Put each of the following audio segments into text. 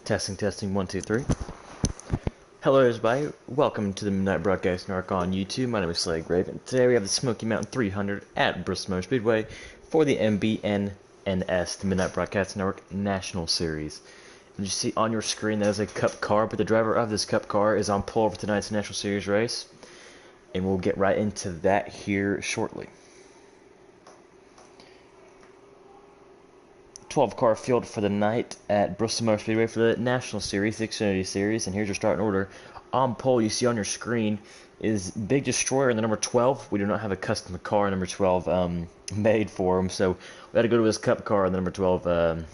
Testing, testing, 1, 2, 3. Hello, everybody. Welcome to the Midnight Broadcast Network on YouTube. My name is Slade Raven. Today we have the Smokey Mountain 300 at Bristol Speedway for the MBNNS, the Midnight Broadcast Network National Series. And you see on your screen that is a Cup car, but the driver of this Cup car is on pole for tonight's National Series race. And we'll get right into that here shortly. 12-car field for the night at Bristol Motor Speedway for the National Series, the Xfinity Series, and here's your starting order. On pole, you see on your screen, is Big Destroyer in the number 12. We do not have a custom car number 12 made for him, so we had to go to his Cup car in the number 12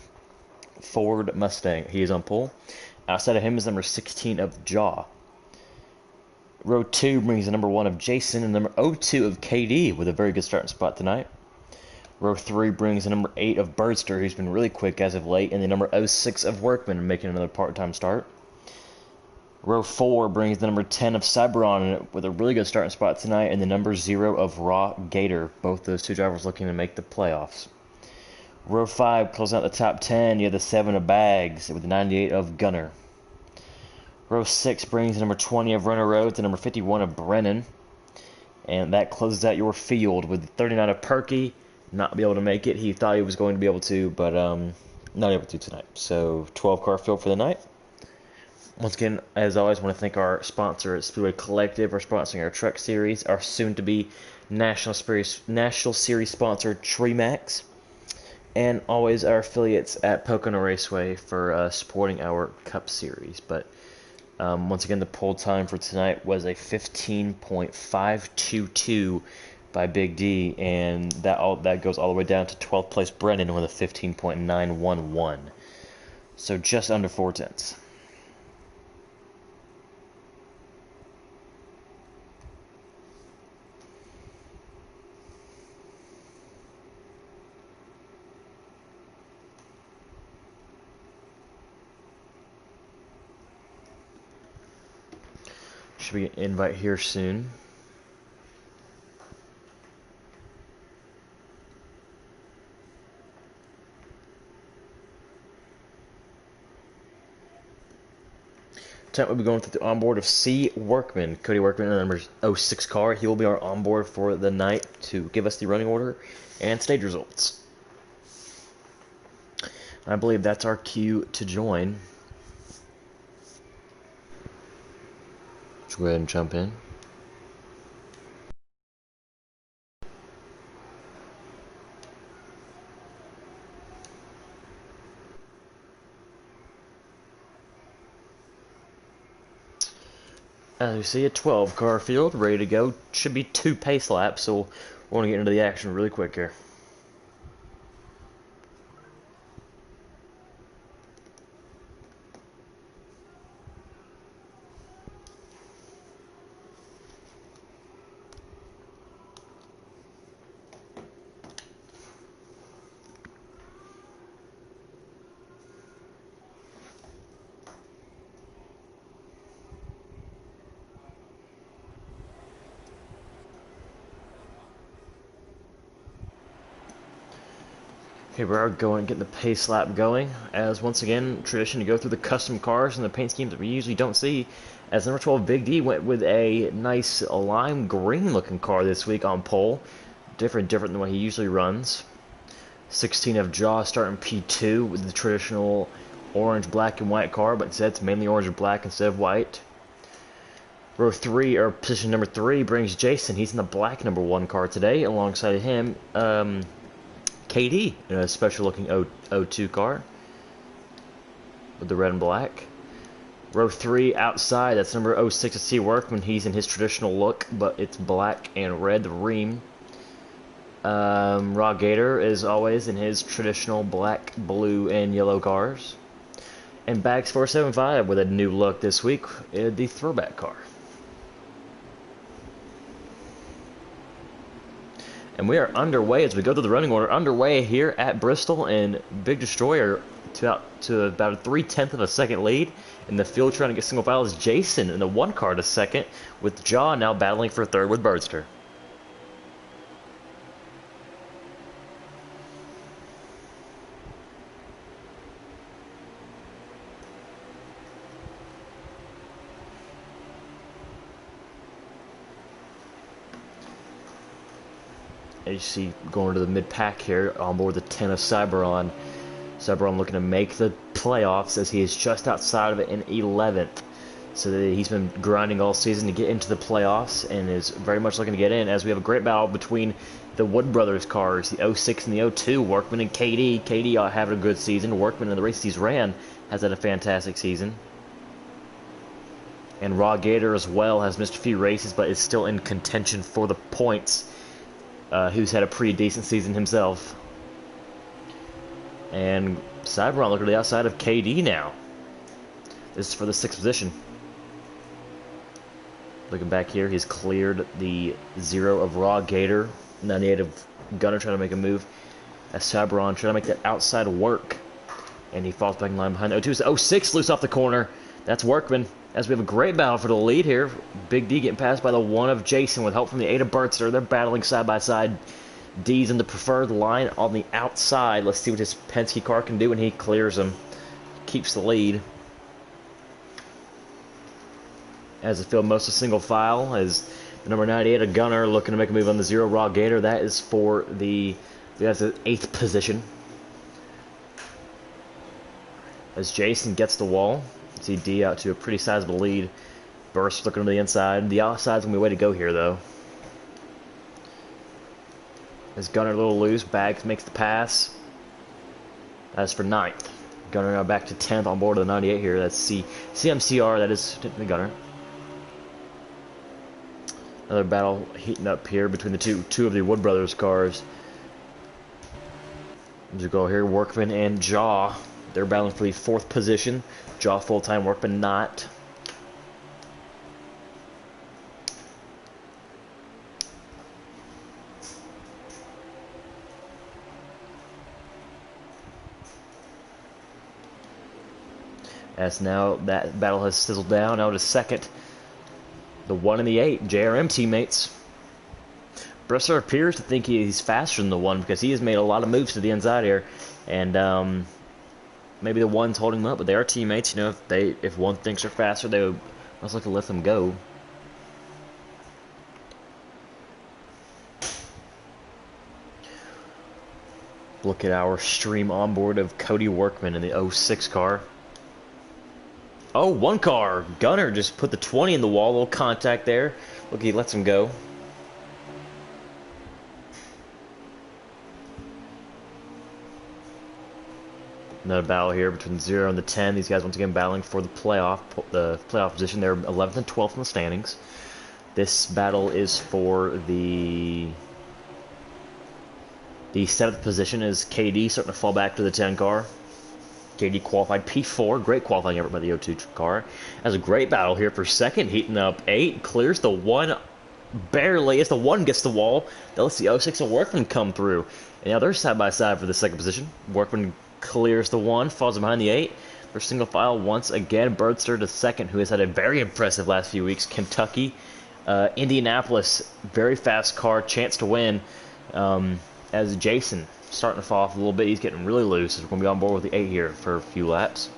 Ford Mustang. He is on pole. Outside of him is number 16 of Jaw. Row 2 brings the number 1 of Jason and number 02 of KD with a very good starting spot tonight. Row 3 brings the number 8 of Birdster, who's been really quick as of late, and the number 06 of Workman, making another part-time start. Row 4 brings the number 10 of Cyberon with a really good starting spot tonight, and the number 0 of Raw Gator. Both those two drivers looking to make the playoffs. Row 5 closing out the top 10. You have the 7 of Bags with the 98 of Gunner. Row 6 brings the number 20 of Runner Road, the number 51 of Brennan, and that closes out your field with the 39 of Perky. Not be able to make it. He thought he was going to be able to, but not able to tonight. So 12-car field for the night. Once again, as always, I want to thank our sponsor at Speedway Collective for sponsoring our truck series, our soon-to-be National Series sponsor Tremax, and always our affiliates at Pocono Raceway for supporting our Cup series. But once again, the pole time for tonight was a 15.522 by Big D, and that goes all the way down to 12th place Brennan with a 15.911. So just under 4 tenths. Should be an invite here soon. Tonight we'll be going through the onboard of C. Workman. Cody Workman, the number 06 car. He will be our onboard for the night to give us the running order and stage results. I believe that's our cue to join. Let's go ahead and jump in. As you see, a 12-car field ready to go. Should be 2 pace laps, so we're going to get into the action really quick here. Okay, we are getting the pace lap going, as once again, tradition to go through the custom cars and the paint schemes that we usually don't see, as number 12 Big D went with a nice lime green looking car this week on pole, different than what he usually runs. 16 of Jaw starting P2 with the traditional orange, black, and white car, but instead it's mainly orange and black instead of white. Row 3, or position number 3, brings Jason. He's in the black number 1 car today, alongside him, KD in a special looking 02 car with the red and black. Row 3 outside, that's number 06 of C. Workman. He's in his traditional look, but it's black and red, the ream. Raw Gator is always in his traditional black, blue, and yellow cars. And Bags 475 with a new look this week, the throwback car. And we are underway as we go through the running order. Underway here at Bristol, and Big Destroyer to about a 3/10 of a second lead. In the field trying to get single file is Jason in the 1 car to second, with Jaw now battling for third with Birdster. As you see, going to the mid-pack here, on board the 10 of Cyberon. Cyberon looking to make the playoffs as he is just outside of it in 11th. So that he's been grinding all season to get into the playoffs and is very much looking to get in, as we have a great battle between the Wood Brothers cars, the 06 and the 02, Workman and KD. KD having a good season. Workman in the races he's ran has had a fantastic season. And Raw Gator as well has missed a few races, but is still in contention for the points. Who's had a pretty decent season himself. And Cyberon looking to the outside of KD now. This is for the 6th position. Looking back here, he's cleared the 0 of Raw Gator. 98 of Gunner trying to make a move. As Cyberon trying to make that outside work. And he falls back in line behind the 02. 06 loose off the corner. That's Workman. As we have a great battle for the lead here. Big D getting passed by the 1 of Jason with help from the 8 of Bertster. They're battling side by side. D's in the preferred line on the outside. Let's see what his Penske car can do when he clears him. Keeps the lead. As the field most of single file, as the number 98 of Gunner looking to make a move on the 0 Raw Gator. That is for the 8th position. As Jason gets the wall, see D out to a pretty sizable lead. Burst looking to the inside. The outside's gonna be a way to go here, though. As Gunner a little loose, Bags makes the pass. As for 9th, Gunner now back to 10th on board of the 98 here. That's CMCR. That is the Gunner. Another battle heating up here between the two of the Wood Brothers cars. As we go here, Workman and Jaw. They're battling for the 4th position. Jaw full-time, Workman not. As now that battle has sizzled down, now to 2nd. The 1 and the 8, JRM teammates. Bristol appears to think he's faster than the 1 because he has made a lot of moves to the inside here. And maybe the 1's holding him up, but they are teammates. You know, if 1 thinks they're faster, they would most likely let them go. Look at our stream onboard of Cody Workman in the 06 car. Oh, 1 car. Gunner just put the 20 in the wall. A little contact there. Look, he lets him go. Another battle here between 0 and the 10. These guys once again battling for the playoff position. They're 11th and 12th in the standings. This battle is for the 7th position. Is KD starting to fall back to the 10 car. KD qualified P4, great qualifying effort by the 02 car. Has a great battle here for 2nd, heating up 8, clears the 1 barely. As the 1 gets the wall, that lets the 06 and Workman come through. And now they're side by side for the 2nd position. Workman clears the 1, falls behind the 8. For single file once again, Birdster to 2nd, who has had a very impressive last few weeks. Kentucky, Indianapolis, very fast car, chance to win. As Jason starting to fall off a little bit. He's getting really loose. We're going to be on board with the 8 here for a few laps.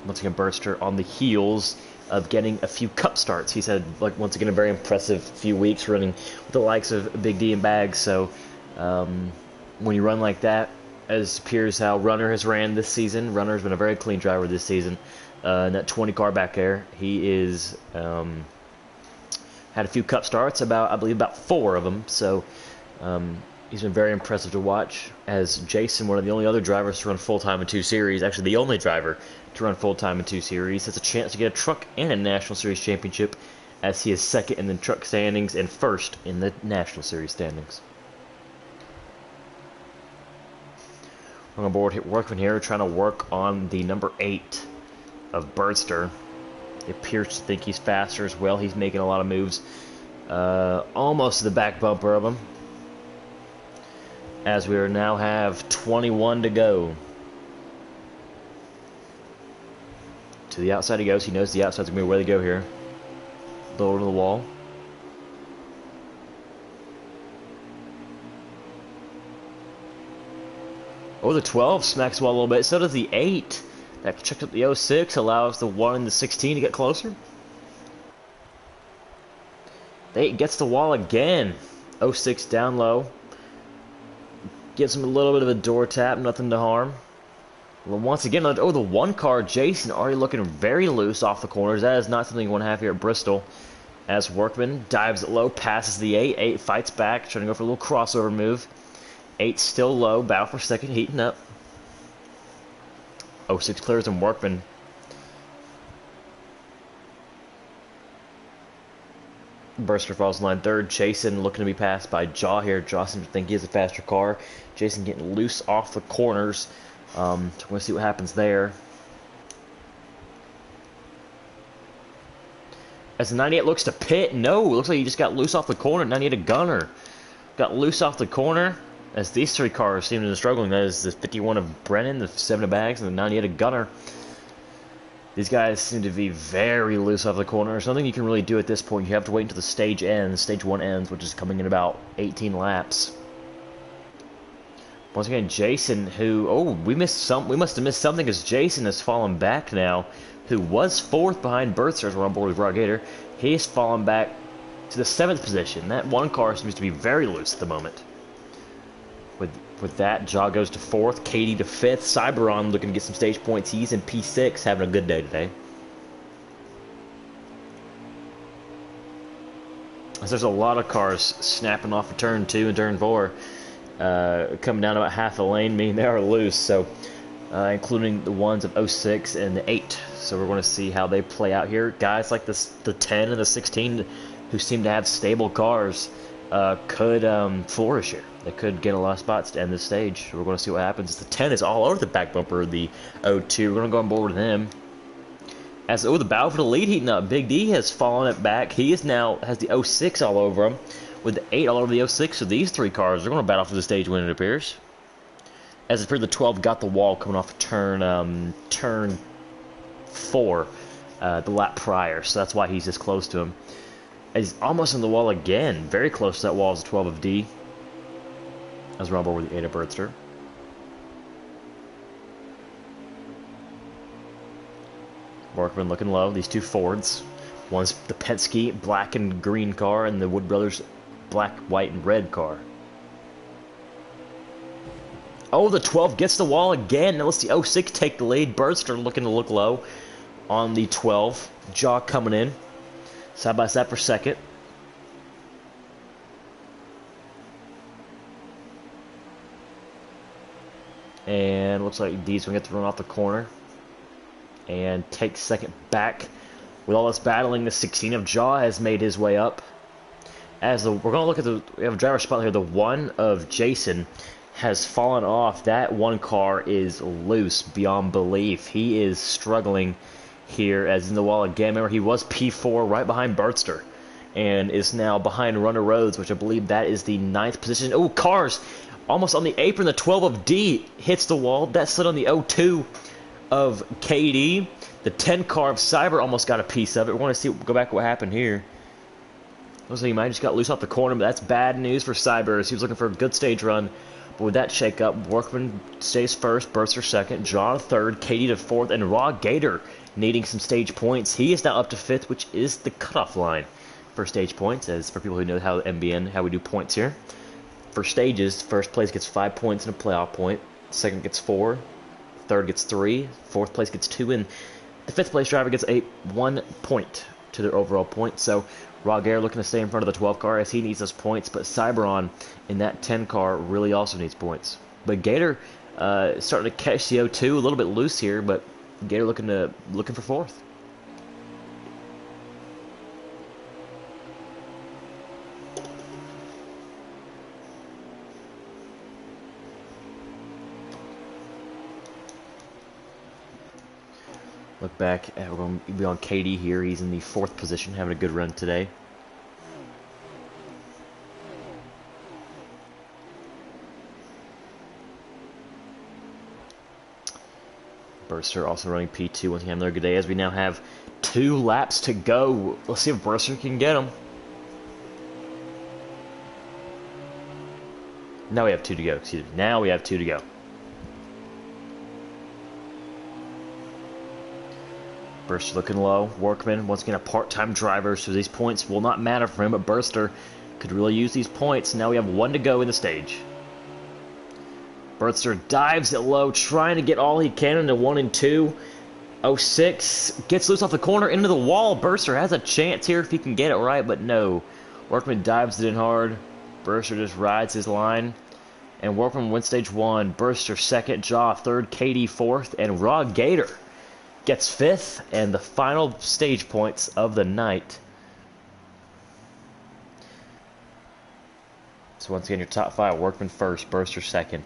Once again, Burster on the heels of getting a few cup starts. He's had, like, once again, a very impressive few weeks running with the likes of Big D and Bags. So when you run like that, as appears how Runner has ran this season, Runner's been a very clean driver this season. And that 20 car back there, he is had a few cup starts, I believe about 4 of them. So he's been very impressive to watch, as Jason, one of the only other drivers to run full-time in 2 series, actually the only driver to run full-time in 2 series, has a chance to get a truck and a National Series championship, as he is 2nd in the truck standings and 1st in the National Series standings. I'm on board Workman here, trying to work on the number 8 of Birdster. He appears to think he's faster as well. He's making a lot of moves. Almost to the back bumper of him. As we now have 21 to go. To the outside he goes. He knows the outside's going to be where they go here. Lower to the wall. Oh, the 12 smacks the wall a little bit. So does the 8. That checked up the 06. Allows the 1 and the 16 to get closer. The 8 gets the wall again. 06 down low. Gives him a little bit of a door tap, nothing to harm. Well, once again, the 1 car, Jason, already looking very loose off the corners. That is not something you want to have here at Bristol. As Workman dives it low, passes the 8. 8 fights back, trying to go for a little crossover move. 8 still low, battle for second, heating up. 06 clears and Workman. Burster falls in line third. Jason looking to be passed by Jaw here. Jaw seems to think he has a faster car. Jason getting loose off the corners. So we're going to see what happens there. As the 98 looks to pit, no, it looks like he just got loose off the corner. 98 a gunner. Got loose off the corner. As these 3 cars seem to be struggling. That is the 51 of Brennan, the 7 of Bags, and the 98 of Gunner. These guys seem to be very loose off the corner. There's nothing you can really do at this point. You have to wait until the stage ends. Stage 1 ends, which is coming in about 18 laps. Once again, Jason, who... we must have missed something because Jason has fallen back now. Who was 4th behind Berthsters. We're on board with Raw Gator. He's fallen back to the 7th position. That 1 car seems to be very loose at the moment. With that, Jaw goes to 4th, Katie to 5th, Cyberon looking to get some stage points. He's in P6, having a good day today. As there's a lot of cars snapping off of turn 2 and turn 4, coming down about half a lane, meaning they are loose, so including the ones of 06 and the 8. So we're going to see how they play out here. Guys like the 10 and the 16 who seem to have stable cars could flourish here. They could get a lot of spots to end this stage. We're going to see what happens. The 10 is all over the back bumper of the 02. We're going to go on board with him. As the battle for the lead heating up. Big D has fallen it back. He is now has the 06 all over him, with the 8 all over the 06. So these 3 cars are going to battle for the stage win, it appears. As it appears, the 12 got the wall coming off of turn 4, the lap prior. So that's why he's this close to him. He's almost on the wall again. Very close to that wall as the 12 of D. As we're on board with the 8 of Birdster. Workman looking low. These 2 Fords. One's the Penske black and green car, and the Wood Brothers black, white, and red car. Oh, the 12 gets the wall again. Now let's see 06 take the lead. Birdster looking to look low on the 12. Jaw coming in. Side by side for second. And looks like D's going to get to run off the corner. And take second back. With all this battling, the 16 of Jaw has made his way up. We're going to look at we have a driver spot here. The 1 of Jason has fallen off. That 1 car is loose beyond belief. He is struggling here as in the wall again. Remember, he was P4 right behind Birdster. And is now behind Runner Rhodes, which I believe that is the 9th position. Oh, cars! Almost on the apron, the 12 of D hits the wall. That slid on the 02 of KD. The 10 car of Cyber almost got a piece of it. We want to go back to what happened here. Looks like he might have just got loose off the corner, but that's bad news for Cyber as he was looking for a good stage run. But with that shakeup, Workman stays first, Burster second, John third, Katie to 4th, and Raw Gator needing some stage points. He is now up to 5th, which is the cutoff line for stage points, as for people who know how MBN, how we do points here. For stages, first place gets 5 points and a playoff point. Second gets 4. Third gets 3. Fourth place gets 2. And the 5th place driver gets 1 point to their overall point. So Raw Gator looking to stay in front of the 12 car as he needs those points. But Cyberon in that 10 car really also needs points. But Gator starting to catch the 02 a little bit loose here. But Gator looking for 4th. Look back, we're going to be on KD here. He's in the 4th position, having a good run today. Burster also running P2 once again, another good day as we now have 2 laps to go. Let's see if Burster can get him. Now we have 2 to go, excuse me. Now we have 2 to go. Burster looking low. Workman, once again, a part-time driver, so these points will not matter for him, but Burster could really use these points. Now we have 1 to go in the stage. Burster dives it low, trying to get all he can into 1 and 2. 06 gets loose off the corner into the wall. Burster has a chance here if he can get it right, but no. Workman dives it in hard. Burster just rides his line. And Workman wins stage 1. Burster second, Jaw third, KD fourth, and Raw Gator gets 5th, and the final stage points of the night. So once again, your top 5, Workman first, Burster second,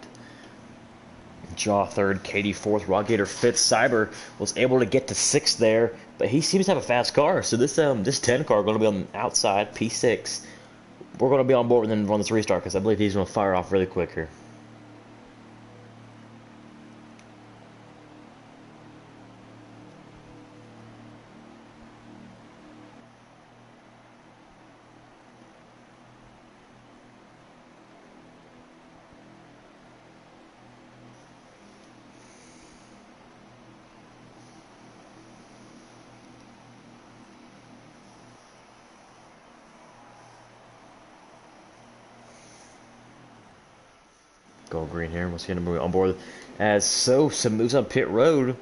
Jaw third, KD fourth, Raw Gator 5th. Cyber was able to get to 6th there, but he seems to have a fast car. So this 10 car going to be on the outside, P6. We're going to be on board and then run this restart because I believe he's going to fire off really quick here. Go green here. Once again, on board. As Sosa moves on pit road,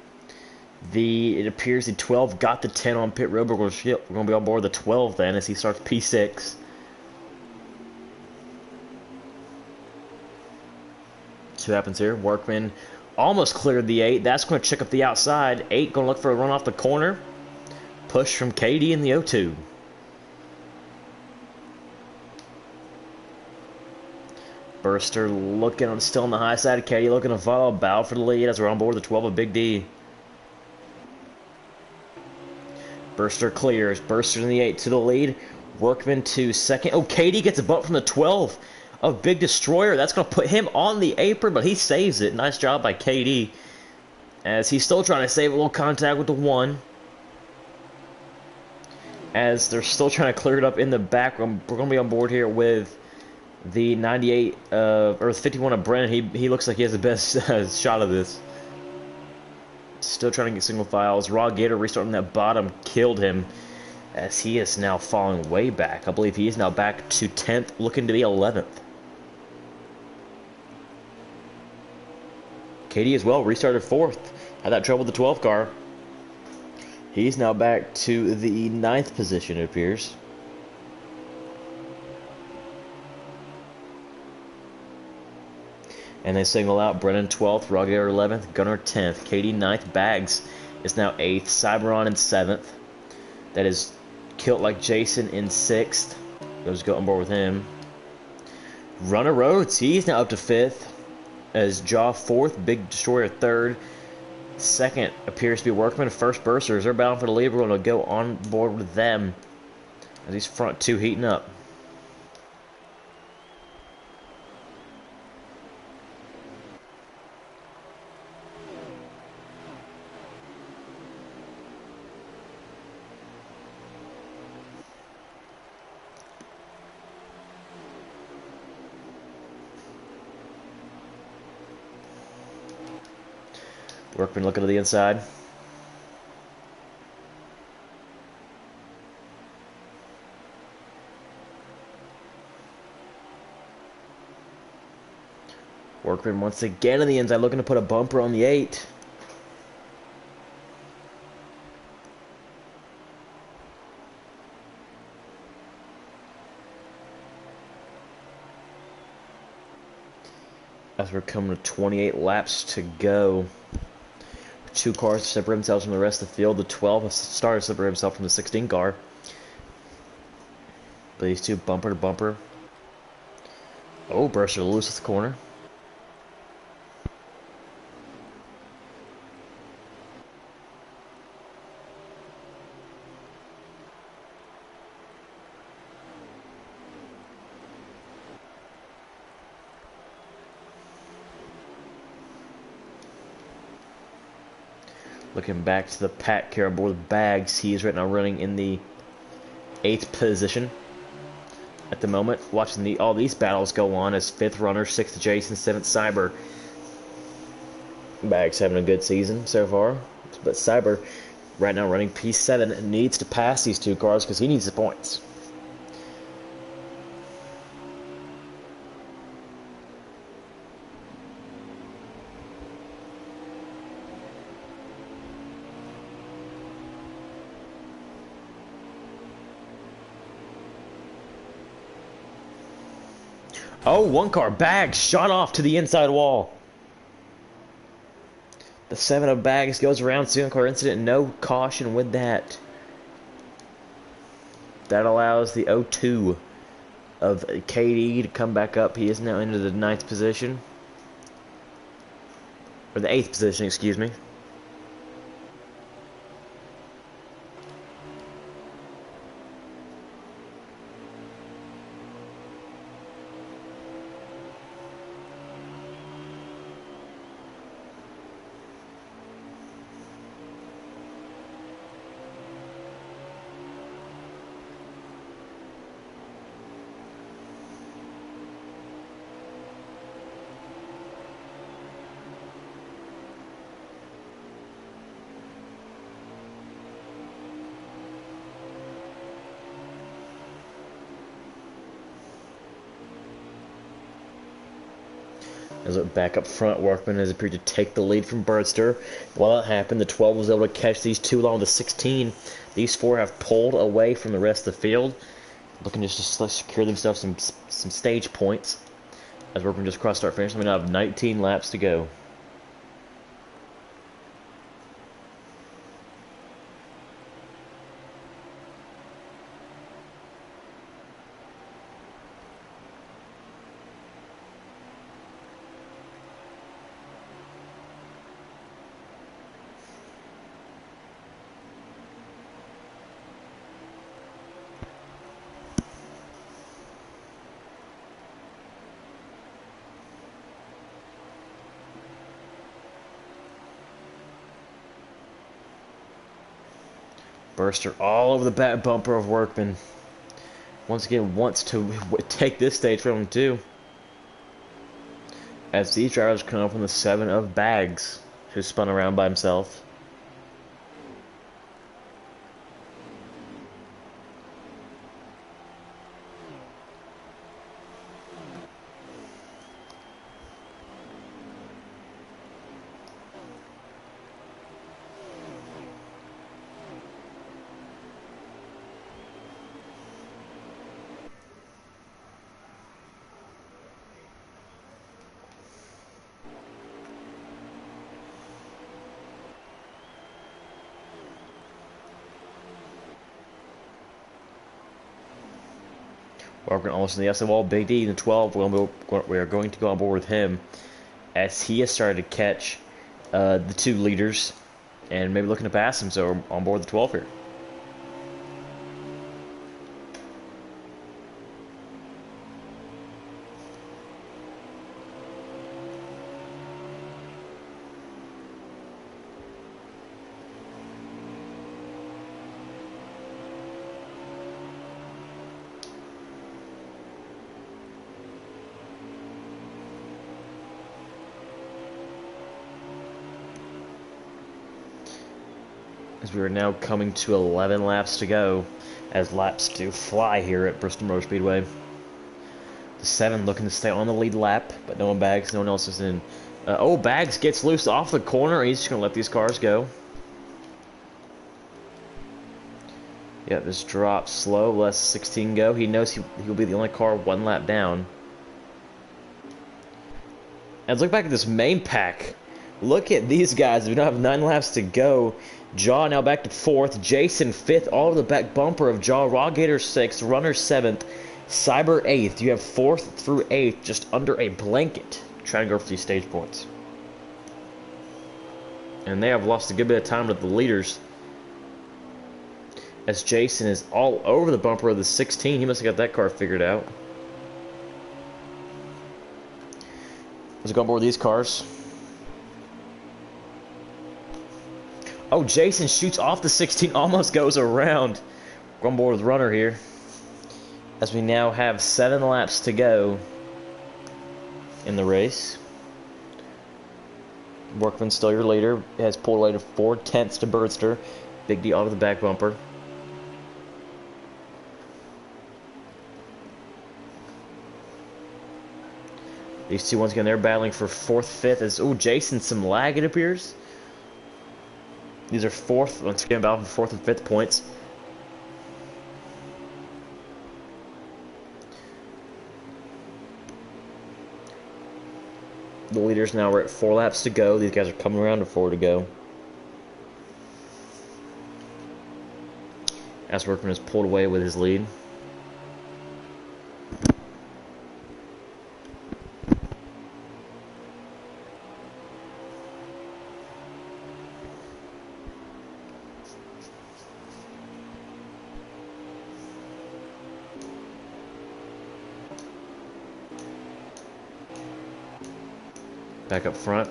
it appears the 12 got the 10 on pit road, but we're going to be on board the 12 then as he starts P6. See what happens here. Workman almost cleared the 8. That's going to check up the outside. 8 going to look for a run off the corner. Push from KD in the 0-2. Burster looking still on the high side. KD looking to follow. Bow for the lead as we're on board the 12 of Big D. Burster clears. Burster in the 8 to the lead. Workman to second. Oh, KD gets a bump from the 12 of Big Destroyer. That's going to put him on the apron, but he saves it. Nice job by KD. As he's still trying to save a little contact with the 1. As they're still trying to clear it up in the back. We're going to be on board here with the 98 or 51 of Brennan. He looks like he has the best shot of this. Still trying to get single files. Raw Gator restarting that bottom killed him as he is now falling way back. I believe he is now back to 10th, looking to be 11th. KD as well restarted 4th. Had that trouble with the 12 car. He's now back to the 9th position, it appears. And they single out Brennan 12th, Raw Gator 11th, Gunner 10th, KD 9th, Bags is now 8th, Cyberon in 7th. That is Kilt Like Jason in 6th. Goes go on board with him. Runner Rhodes, he's now up to 5th. As Jaw 4th, Big Destroyer 3rd. 2nd appears to be Workman. First Bursters, they're bound for the lead. We're going to go on board with them as these front 2 heating up. Workman looking to the inside. Workman once again in the inside looking to put a bumper on the 8. As we're coming to 28 laps to go. 2 cars to separate themselves from the rest of the field. The 12 has started to separate himself from the 16 car. But these 2 bumper to bumper. Oh, Burster loose at the corner. Looking back to the pack here on board with Bags. He is right now running in the 8th position at the moment. Watching all these battles go on as 5th runner, 6th Jason, 7th Cyber. Bags having a good season so far. But Cyber right now running P7, needs to pass these two cars because he needs the points. Oh, one car, Bags, shot off to the inside wall. The 7 of Bags goes around, single car incident, no caution with that. That allows the 0-2 of KD to come back up. He is now into the 9th position. Or the 8th position, excuse me. As it back up front, Workman has appeared to take the lead from Birdster. While that happened, the 12 was able to catch these two along with the 16. These 4 have pulled away from the rest of the field, looking just to secure themselves some stage points. As Workman just crossed start finish, we now have 19 laps to go. Burster all over the back bumper of Workman. Once again, wants to take this stage from him too. As these drivers come up from the 7 of Bags, who spun around by himself. Workman almost in the outside wall. Big D in the 12. We are going to go on board with him as he has started to catch the 2 leaders and maybe looking to pass him. So we're on board the 12 here. As we are now coming to 11 laps to go, as laps do fly here at Bristol Motor Speedway. The 7 looking to stay on the lead lap, but no one Bags, no one else is in. Oh, Bags gets loose off the corner. He's just going to let these cars go. Yeah, this drops slow. Lets 16 go. He knows he'll be the only car 1 lap down. And let's look back at this main pack. Look at these guys. We now have 9 laps to go. Jaw now back to 4th. Jason 5th. All over the back bumper of Jaw. Rawgator 6th. Runner 7th. Cyber 8th. You have 4th through 8th just under a blanket trying to go for these stage points. And they have lost a good bit of time with the leaders. As Jason is all over the bumper of the 16. He must have got that car figured out. Let's go on board these cars. Oh, Jason shoots off the 16, almost goes around. We're on board with Runner here. As we now have 7 laps to go in the race. Workman still your leader. Has pulled away to 4/10 to Birdster. Big D out of the back bumper. These two once again, they're battling for 4th, 5th. As Jason, some lag it appears. These are 4th, once again, battling for 4th and 5th points. The leaders now are at 4 laps to go. These guys are coming around to 4 to go. As Workman is pulled away with his lead. Back up front.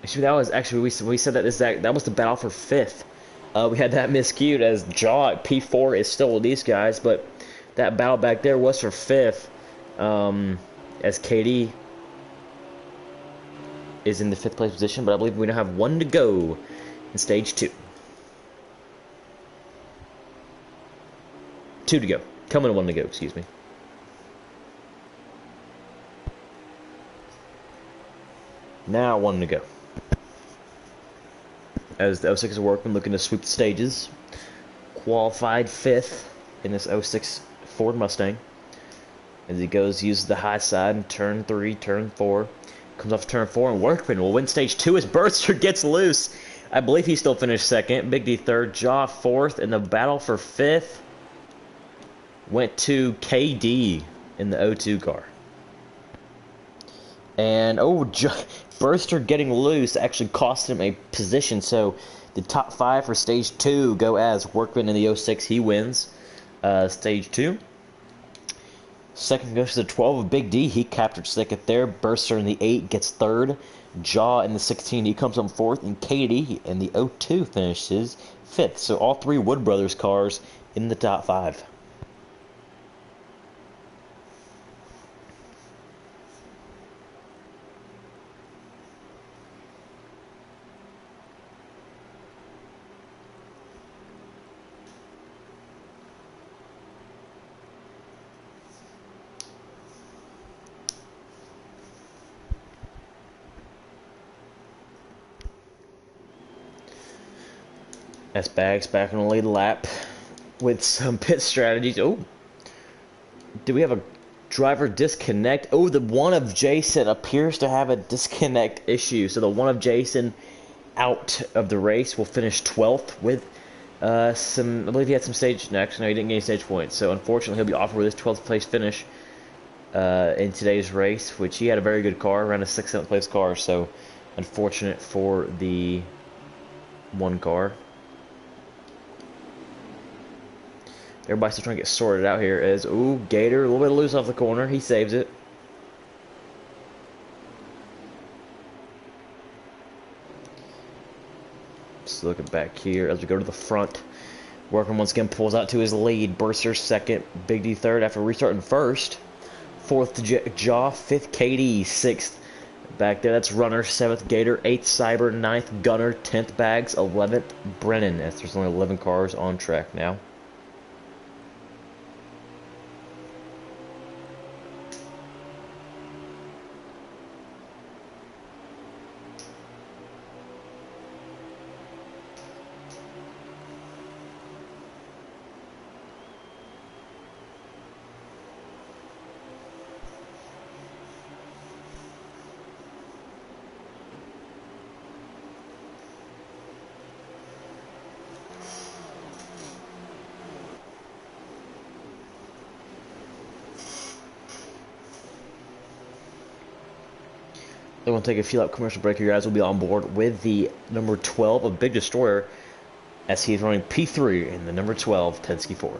Actually, that was actually we said that was the battle for 5th. We had that miscued as Jaw at P4 is still with these guys, but that battle back there was for 5th. As KD is in the 5th place position, but I believe we now have 1 to go in stage 2. 2 to go. Coming to 1 to go, excuse me. Now 1 to go. As the 06 is working, looking to sweep the stages. Qualified 5th in this 06 Ford Mustang. As he goes, uses the high side in turn 3, turn 4. Comes off turn 4, and Workman will win stage 2 as Burster gets loose. I believe he still finished 2nd. Big D 3rd, Jaw 4th, and the battle for 5th went to KD in the 02 car. And, Burster getting loose actually cost him a position, so the top 5 for stage 2 go as Workman in the 06, he wins stage 2. Second goes to the 12 of Big D, he captured 2nd there. Burster in the 8 gets 3rd. Jaw in the 16, he comes on 4th, and KD in the 02 finishes 5th. So all 3 Wood Brothers cars in the top 5. S Bags back on the lead lap with some pit strategies. Oh, do we have a driver disconnect? Oh, the one of Jason appears to have a disconnect issue. So the one of Jason out of the race will finish 12th with I believe he had some stage next. No, he didn't get any stage points. So unfortunately, he'll be offered with his 12th place finish in today's race, which he had a very good car, around a 6th, 7th place car. So unfortunate for the one car. Everybody's still trying to get sorted out here as, Gator, a little bit loose off the corner. He saves it. Just looking back here as we go to the front. Workman once again pulls out to his lead. Burster 2nd, Big D 3rd after restarting 1st. 4th to Jaw, 5th KD, 6th. Back there, that's Runner, 7th Gator, 8th Cyber, 9th Gunner, 10th Bags, 11th Brennan, as there's only 11 cars on track now. They're going to take a few lap commercial break here, guys. We'll be on board with the number 12 of Big Destroyer as he's running P3 in the number 12 Penske Ford.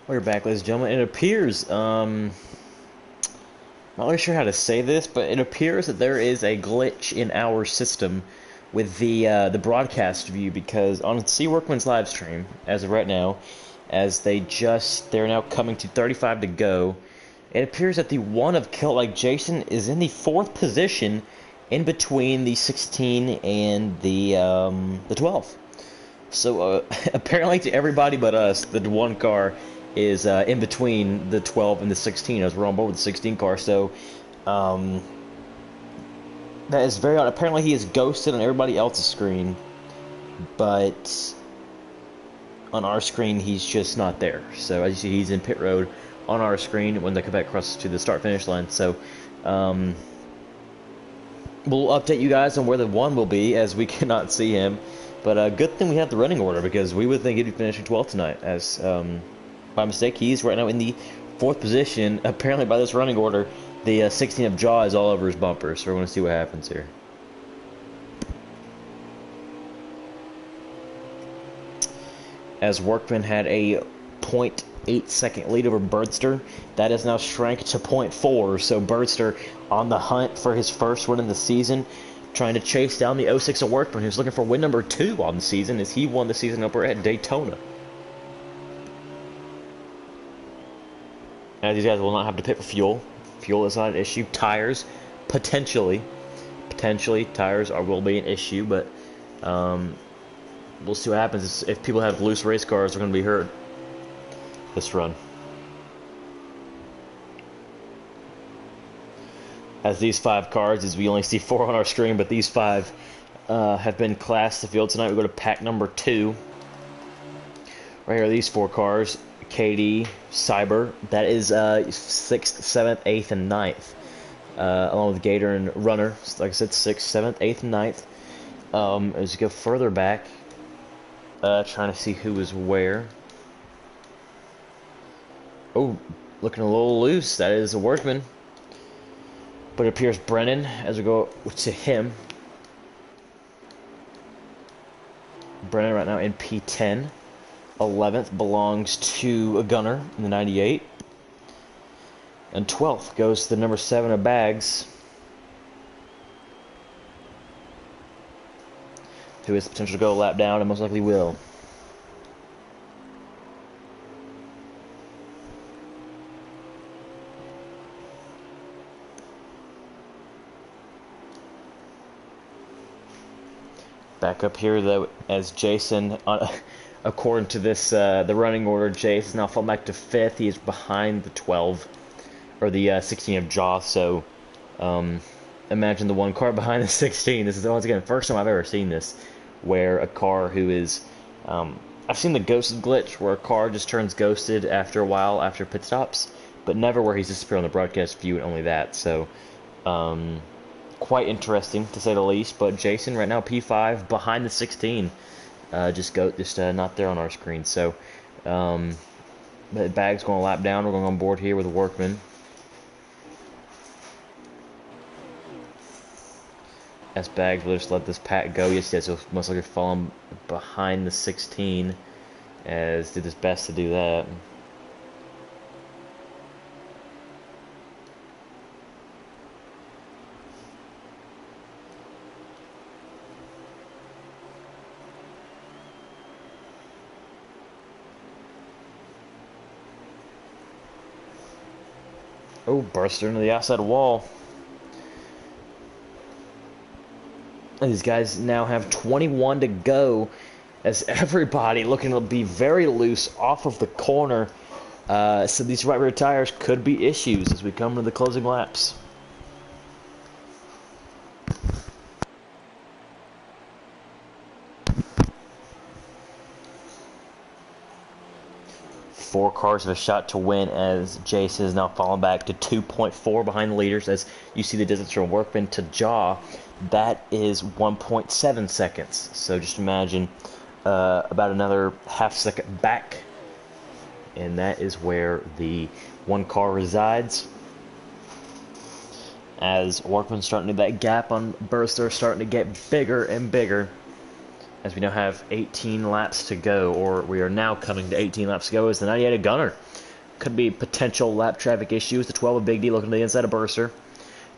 We're back, ladies and gentlemen. It appears, not really sure how to say this, but it appears that there is a glitch in our system with the broadcast view, because on C Workman's live stream, as of right now, as they're now coming to 35 to go, it appears that the one of Kill Like Jason is in the 4th position in between the 16 and the 12. So apparently to everybody but us, the one car is in between the 12 and the 16, as we're on board with the 16 car. So that is very odd. Apparently he is ghosted on everybody else's screen, but on our screen he's just not there. So as you see, he's in pit road on our screen when they come back across to the start finish line. So we'll update you guys on where the one will be, as we cannot see him. But good thing we have the running order, because we would think he'd be finishing 12th tonight. As by mistake, he's right now in the 4th position. Apparently, by this running order, the 16 of Jaw is all over his bumper. So we're going to see what happens here. As Workman had a 0.8 second lead over Birdster, that is now shrank to 0.4. So Birdster on the hunt for his first win in the season, trying to chase down the 06 of Workman, who's looking for win number 2 on the season, as he won the season opener at Daytona. Now these guys will not have to pit for fuel. Fuel is not an issue. Tires, potentially tires will be an issue, but we'll see what happens. If people have loose race cars, they're going to be hurt this run. As these 5 cars, as we only see 4 on our screen, but these 5 have been classed to field tonight. We go to pack number 2. Right here are these 4 cars. KD, Cyber, that is 6th, 7th, 8th, and 9th. Along with Gator and Runner, like I said, 6th, 7th, 8th, and 9th. As you go further back, trying to see who is where. Oh, looking a little loose. That is a Workman. But it appears Brennan, as we go to him. Brennan right now in P10. 11th belongs to a Gunner in the 98. And 12th goes to the number 7 of Bags, who has the potential to go a lap down and most likely will. Back up here, though, as Jason, according to this, the running order, Jason is now falling back to 5th. He is behind the 12, or the 16 of Jaw. So, imagine the one car behind the 16. This is, once again, the first time I've ever seen this, where a car who is, I've seen the ghosted glitch, where a car just turns ghosted after a while, after pit stops, but never where he's disappeared on the broadcast view, and only that. So, quite interesting, to say the least. But Jason right now P5 behind the 16, just not there on our screen. So Bag's going to lap down. We're going on board here with Workman, as Bags will just let this pack go. Yes, he'll most likely fall behind the 16, as did his best to do that. Oh, burster into the outside wall. And these guys now have 21 to go, as everybody looking to be very loose off of the corner. So these right rear tires could be issues as we come to the closing laps. Four cars have a shot to win, as Jason is now falling back to 2.4 behind the leaders. As you see the distance from Workman to Jaw, that is 1.7 seconds. So just imagine about another half second back, and that is where the one car resides. As Workman's starting to, that gap on Burster starting to get bigger and bigger, as we now have 18 laps to go, or we are now coming to 18 laps to go, as the 98 Gunner Could be potential lap traffic issues. The 12 of Big D looking to the inside of Burster.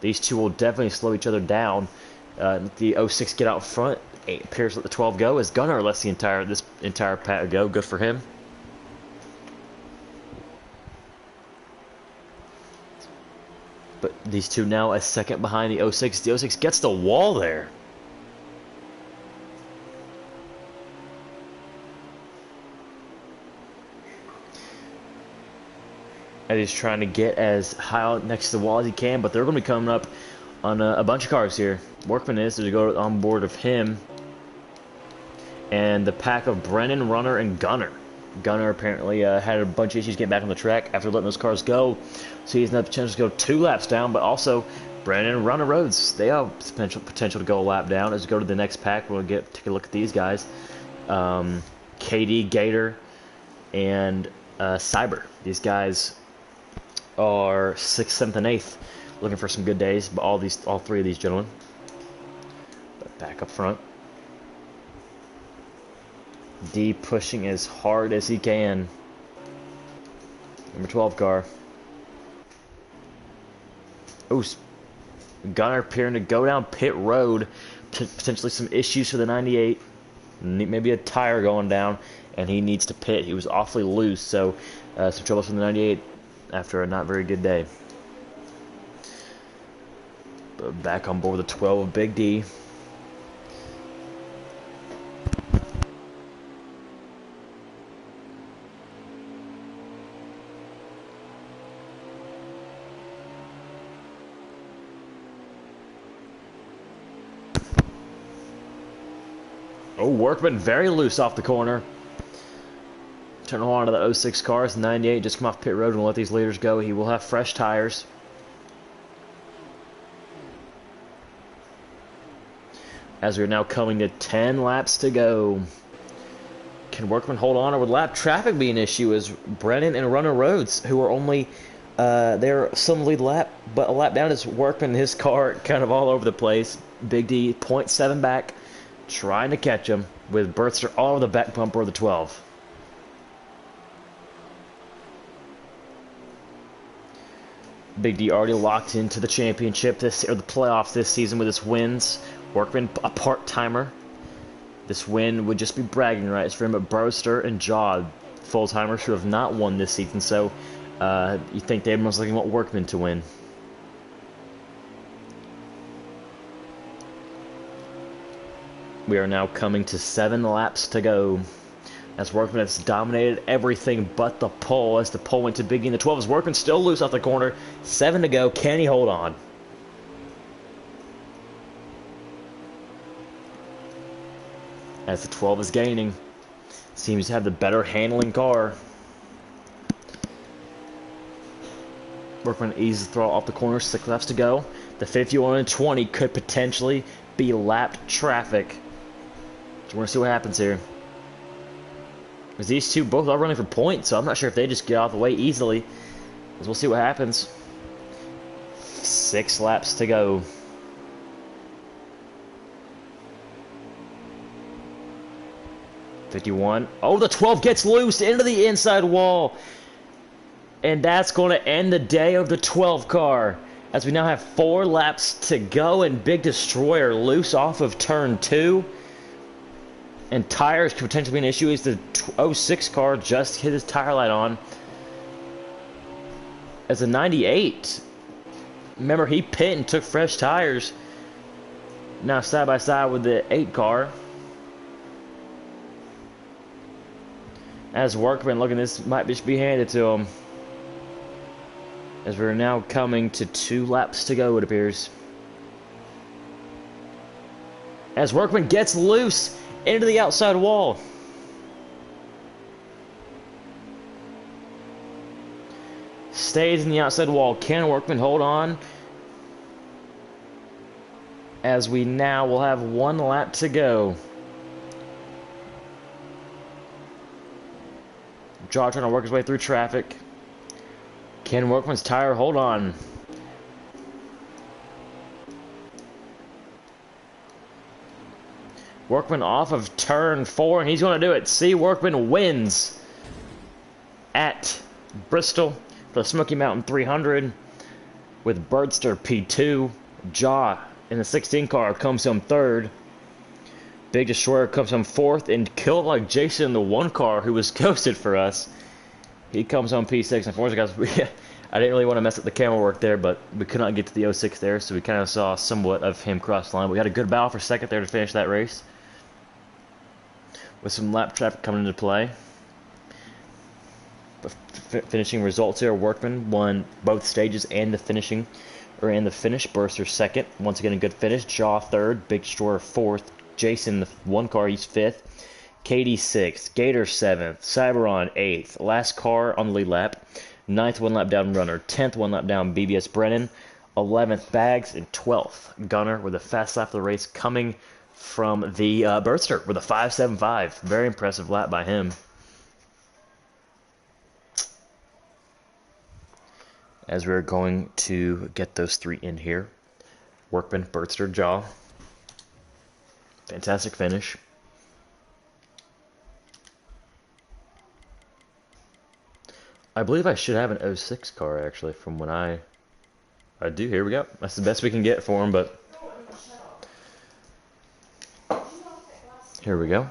These two will definitely slow each other down. The 06 get out front. It appears to let the 12 go as Gunnar lets this entire pack go. Good for him. But these two now a second behind the 06. The 06 gets the wall there. And he's trying to get as high out next to the wall as he can, but they're going to be coming up on a bunch of cars here. Workman is to go on board of him and the pack of Brennan, Runner, and Gunner. Gunner apparently had a bunch of issues getting back on the track after letting those cars go, so he's not the chance to go 2 laps down. But also, Brennan and Runner Rhodes, they have potential to go a lap down. As we go to the next pack, we'll take a look at these guys: KD, Gator, and Cyber. These guys are 6th, 7th, and 8th, looking for some good days. But all 3 of these gentlemen. But back up front, D pushing as hard as he can. Number 12 car. Oh, Gunner appearing to go down pit road. Potentially some issues for the 98. Maybe a tire going down, and he needs to pit. He was awfully loose, so some trouble from the 98 after a not very good day. But back on board with the 12 of Big D. Oh, Workman very loose off the corner. Turn on to the 06 cars. 98 just come off pit road and let these leaders go. He will have fresh tires. As we're now coming to 10 laps to go. Can Workman hold on, or would lap traffic be an issue as Brennan and Runner Rhodes, who are only they're some lead lap, but a lap down is Workman, his car kind of all over the place. Big D 0.7 back, trying to catch him with Burster all over the back bumper of the 12. Big D already locked into the championship or the playoffs this season with his wins. Workman a part-timer. This win would just be bragging rights for him, but Burster and Jaw, full-timers who have not won this season, so you think they most likely want Workman to win. We are now coming to 7 laps to go. As Workman has dominated everything but the pole. As the pole went to Big E in the 12, is Workman still loose off the corner. 7 to go. Can he hold on? As the 12 is gaining. Seems to have the better handling car. Workman eases the throttle off the corner. 6 laps to go. The 51 and 20 could potentially be lapped traffic. So we're going to see what happens here. Because these two both are running for points, so I'm not sure if they just get out of the way easily. Because we'll see what happens. 6 laps to go. '51. Oh, the 12 gets loose into the inside wall. And that's going to end the day of the 12 car. As we now have 4 laps to go, and Big Destroyer loose off of turn 2. And tires could potentially be an issue as the 06 car just hit his tire light on. As a 98, remember he pit and took fresh tires. Now side by side with the 8 car. As Workman looking, this might just be handed to him. As we're now coming to 2 laps to go, it appears. As Workman gets loose into the outside wall. Stays in the outside wall. Can Workman hold on? As we now will have 1 lap to go. Jaw trying to work his way through traffic. Can Workman's tire hold on? Workman off of turn 4, and he's going to do it. See, Workman wins at Bristol for the Smoky Mountain 300 with Birdster P2. Jaw in the 16 car comes home third. Big Destroyer comes home fourth, and Kill Like Jason in the 1 car, who was ghosted for us. He comes home P6. Unfortunately, guys, I didn't really want to mess up the camera work there, but we could not get to the 06 there, so we kind of saw somewhat of him cross the line. We had a good battle for second there to finish that race, with some lap traffic coming into play. But finishing results here: Workman won both stages and the finish. Burster second. Once again, a good finish. Jaw third. Big Destroyer fourth. Jason, the 1 car, he's fifth. Katie sixth. Gator seventh. Cyberon eighth. Last car on the lead lap. 9th 1 lap down Runner. 10th 1 lap down BBS Brennan. 11th Bags, and 12th Gunner, with the fast lap of the race coming from the Birdster with a 5.75. Very impressive lap by him. As we're going to get those 3 in here: Workman, Birdster, Jaw. Fantastic finish. I believe I should have an 06 car, actually, from when I do. Here we go. That's the best we can get for him, but here we go.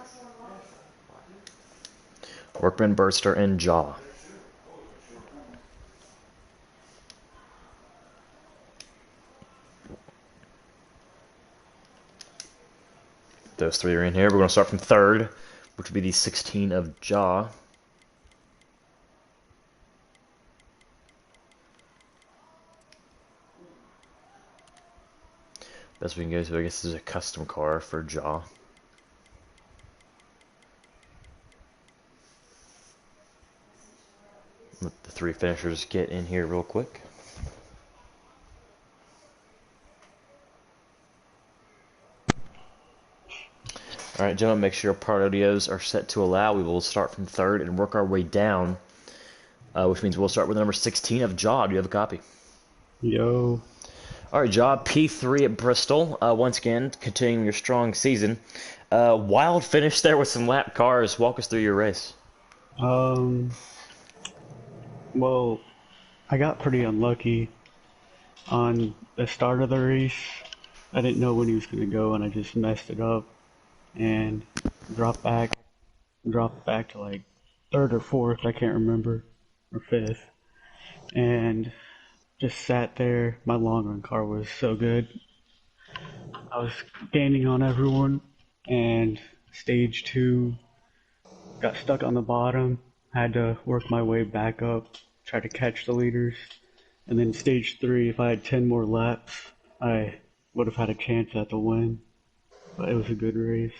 Workman, Birdster, and Jaw. Those 3 are in here. We're going to start from third, which would be the 16 of Jaw. Best we can go to, I guess, is a custom car for Jaw. Let the 3 finishers get in here real quick. Alright, gentlemen, make sure your parodios are set to allow. We will start from third and work our way down, which means we'll start with the number 16 of Jaw. Do you have a copy? Yo. Alright, Jaw, P3 at Bristol. Once again, continuing your strong season. Wild finish there with some lap cars. Walk us through your race. Well, I got pretty unlucky on the start of the race. I didn't know when he was going to go, and I just messed it up and dropped back to like 3rd or 4th, I can't remember, or 5th, and just sat there. My long run car was so good. I was gaining on everyone, and stage 2 got stuck on the bottom. Had to work my way back up, try to catch the leaders, and then stage 3, if I had 10 more laps, I would have had a chance at the win. But it was a good race.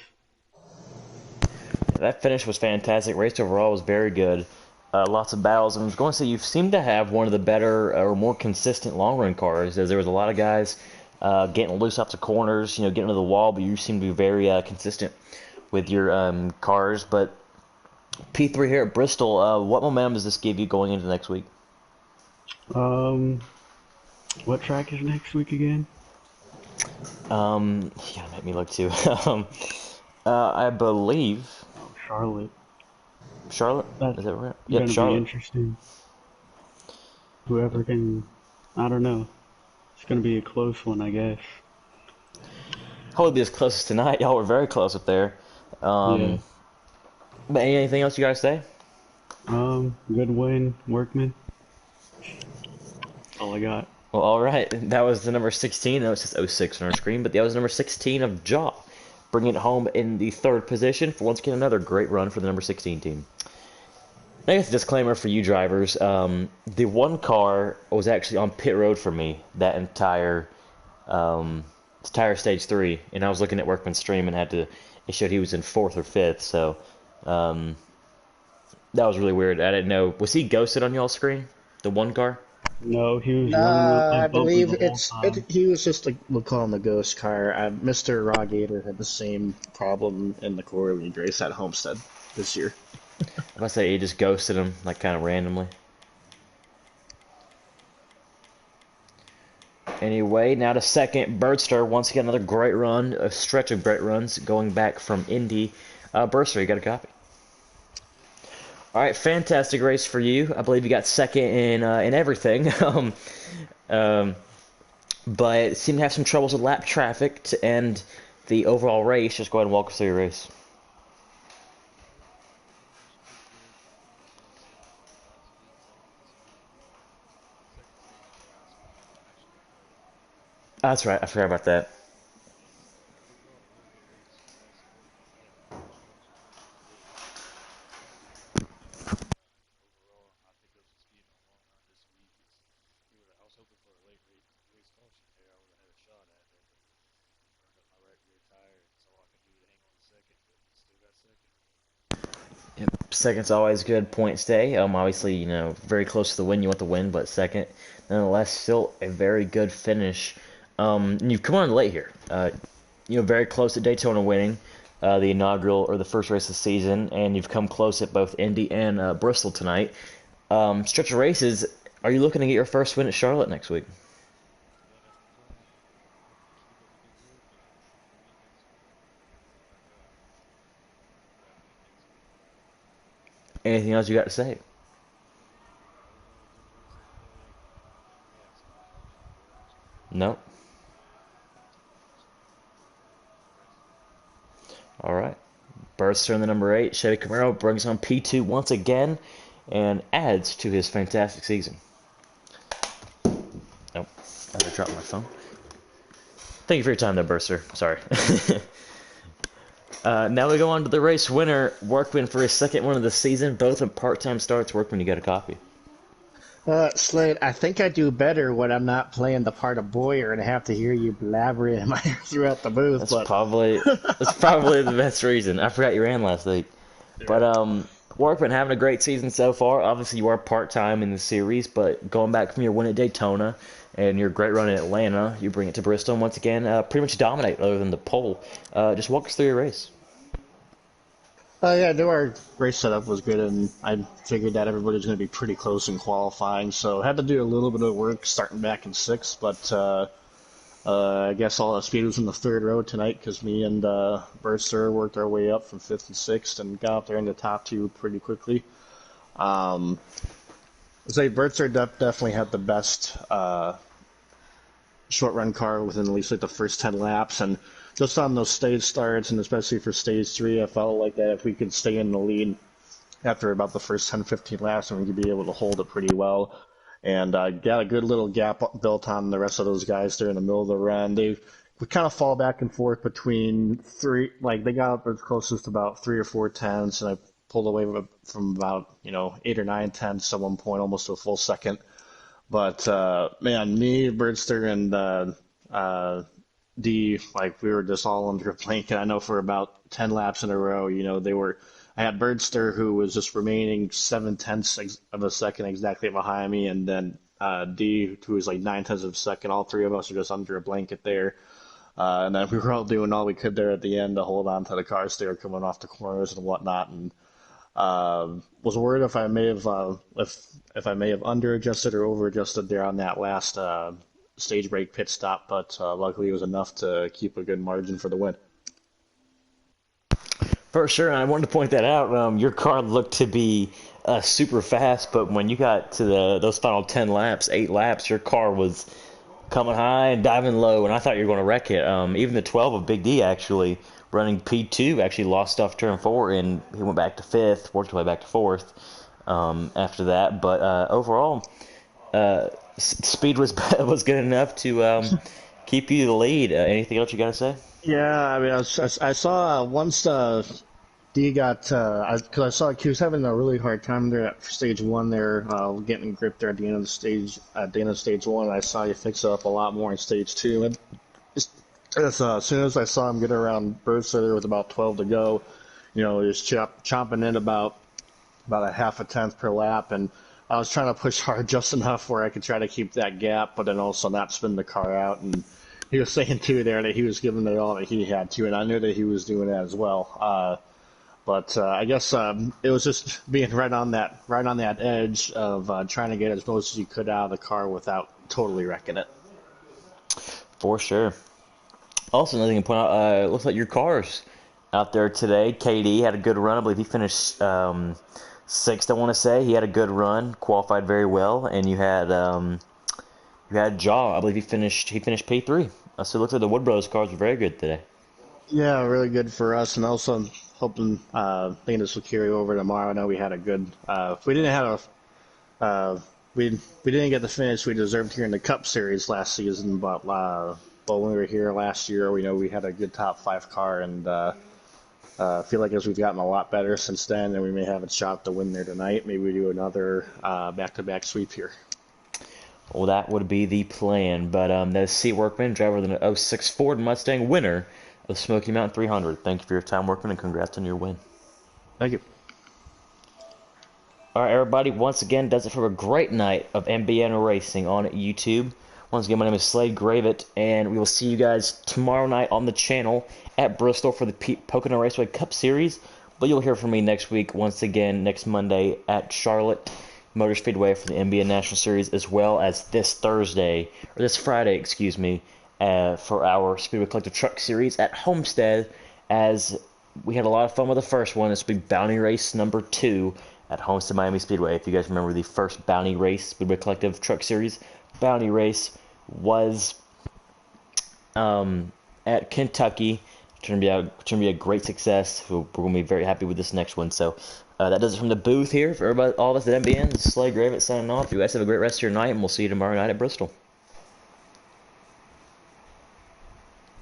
That finish was fantastic. Race overall was very good. Lots of battles. And I was going to say, you seem to have one of the better or more consistent long-run cars, as there was a lot of guys getting loose off the corners, getting to the wall, but you seem to be very consistent with your cars. But P3 here at Bristol, what momentum does this give you going into next week? What track is next week again? You gotta make me look too. I believe Charlotte. Charlotte? That's Is that right? gonna Charlotte. be interesting. Whoever can, I don't know. It's gonna be a close one, I guess. Hopefully be as close as tonight. Y'all were very close up there. Yeah. But anything else you guys say? Good win, Workman. All I got. Well, all right. That was the number 16. That was just 06 on our screen, but that was number 16 of Jaw, bringing it home in the 3rd position for once again another great run for the number 16 team. I guess a disclaimer for you drivers: the 1 car was actually on pit road for me that entire stage 3, and I was looking at Workman's stream and it showed he was in 4th or 5th, so that was really weird. I didn't know. Was he ghosted on y'all's screen? The 1 car? No, he was running up I that bumper believe the whole time. he was just like we'll call him the ghost car. Mr. Rawgator had the same problem in the Corey League race at Homestead this year. I must say he just ghosted him, like, kind of randomly. Anyway, now to second, Birdster. Once again, another great run, a stretch of great runs going back from Indy. Birdster, you got a copy? All right, fantastic race for you. I believe you got second in everything. Um, but seem to have some troubles with lap traffic to end the overall race. Just go ahead and walk us through your race. That's right. I forgot about that. Yep. Second's always good. Point stay. Obviously, very close to the win. You want the win, but second, nonetheless, still a very good finish. And you've come on late here. Very close to Daytona winning the inaugural or the first race of the season, and you've come close at both Indy and Bristol tonight. Stretch of races. Are you looking to get your first win at Charlotte next week? Anything else you got to say? No. All right. Burster in the number 8. Chevy Camaro brings home P2 once again and adds to his fantastic season. Nope. I dropped my phone. Thank you for your time there, Burster. Sorry. Now we go on to the race winner, Workman, for his second win of the season. Both in part-time starts. Workman, you got a copy. Slade, I think I do better when I'm not playing the part of Boyer and I have to hear you blabbering in my ear throughout the booth. That's probably the best reason. I forgot you ran last week. But Workman having a great season so far. Obviously, you are part-time in the series, but going back from your win at Daytona and your great run in Atlanta, you bring it to Bristol and once again pretty much dominate other than the pole. Just walk us through your race. Yeah, our race setup was good, and I figured that everybody was going to be pretty close in qualifying, so I had to do a little bit of work starting back in 6th, but I guess all the speed was in the 3rd row tonight because me and Burster worked our way up from 5th and 6th and got up there in the top 2 pretty quickly. I'd say Burster definitely had the best short run car within at least like the first 10 laps, and just on those stage starts, and especially for stage 3, I felt like that if we could stay in the lead after about the first 10-15 laps, then we could be able to hold it pretty well. And got a good little gap built on the rest of those guys there in the middle of the run. We kind of fall back and forth between three, like they got up as closest to about 3 or 4 tenths, and I pulled away from about 8 or 9 tenths at one point, almost to a full second. But man, me, Birdster, and D, like we were just all under a blanket. I know for about 10 laps in a row, I had Birdster who was just remaining 7/10 of a second exactly behind me, and then D who was like 9/10 of a second. All three of us were just under a blanket there. And then we were all doing all we could there at the end to hold on to the cars they were coming off the corners and whatnot. And was worried if I may have if I may have under adjusted or over adjusted there on that last stage break pit stop, but luckily it was enough to keep a good margin for the win. For sure, and I wanted to point that out. Your car looked to be super fast, but when you got to those final 10 laps, 8 laps, your car was coming high and diving low, and I thought you were going to wreck it. Even the 12 of Big D actually running P2 actually lost off turn 4, and he went back to 5th, worked his way back to 4th after that. But overall, speed was was good enough to keep you the lead. Anything else you got to say? Yeah, I mean, I saw once D got, because I saw he was having a really hard time there at stage 1 there, getting grip there at the end of the stage, stage 1. I saw you fix it up a lot more in stage 2. And as soon as I saw him get around Burster there with about 12 to go, he was chomping in about a half a tenth per lap, and I was trying to push hard just enough where I could try to keep that gap, but then also not spin the car out. And he was saying too there that he was giving it all that he had to, and I knew that he was doing that as well. But I guess it was just being right on that edge of trying to get as most as you could out of the car without totally wrecking it. For sure. Also, another thing to point out, it looks like your car's out there today. KD had a good run. I believe he finished Sixth, I want to say he had a good run, qualified very well, and you had Jaw. I believe he finished P3. So it looks like the Wood Brothers cars were very good today. Yeah, really good for us, and also I'm hoping thinking this will carry over tomorrow. I know we had a good. If we didn't have we didn't get the finish we deserved here in the Cup Series last season, but when we were here last year, we know we had a good top five car, and I feel like as we've gotten a lot better since then, and we may have a shot to win there tonight. Maybe we do another back-to-back sweep here. Well, that would be the plan. But that is C. Workman, driver of the '06 Ford Mustang, winner of the Smoky Mountain 300. Thank you for your time, Workman, and congrats on your win. Thank you. All right, everybody. Once again, does it for a great night of MBN racing on YouTube. Once again, my name is Slade Gravett, and we will see you guys tomorrow night on the channel at Bristol for the Pocono Raceway Cup Series. But you'll hear from me next week, once again, next Monday at Charlotte Motor Speedway for the MBN National Series, as well as this Friday, excuse me, for our Speedway Collective Truck Series at Homestead, as we had a lot of fun with the first one. This will be Bounty Race number 2 at Homestead Miami Speedway. If you guys remember the first Bounty Race Speedway Collective Truck Series, Bounty Race was at Kentucky. It's going to be a great success. We're going to be very happy with this next one. So that does it from the booth here for everybody, all of us at MBN. This is Slade Gravett signing off. You guys have a great rest of your night, and we'll see you tomorrow night at Bristol.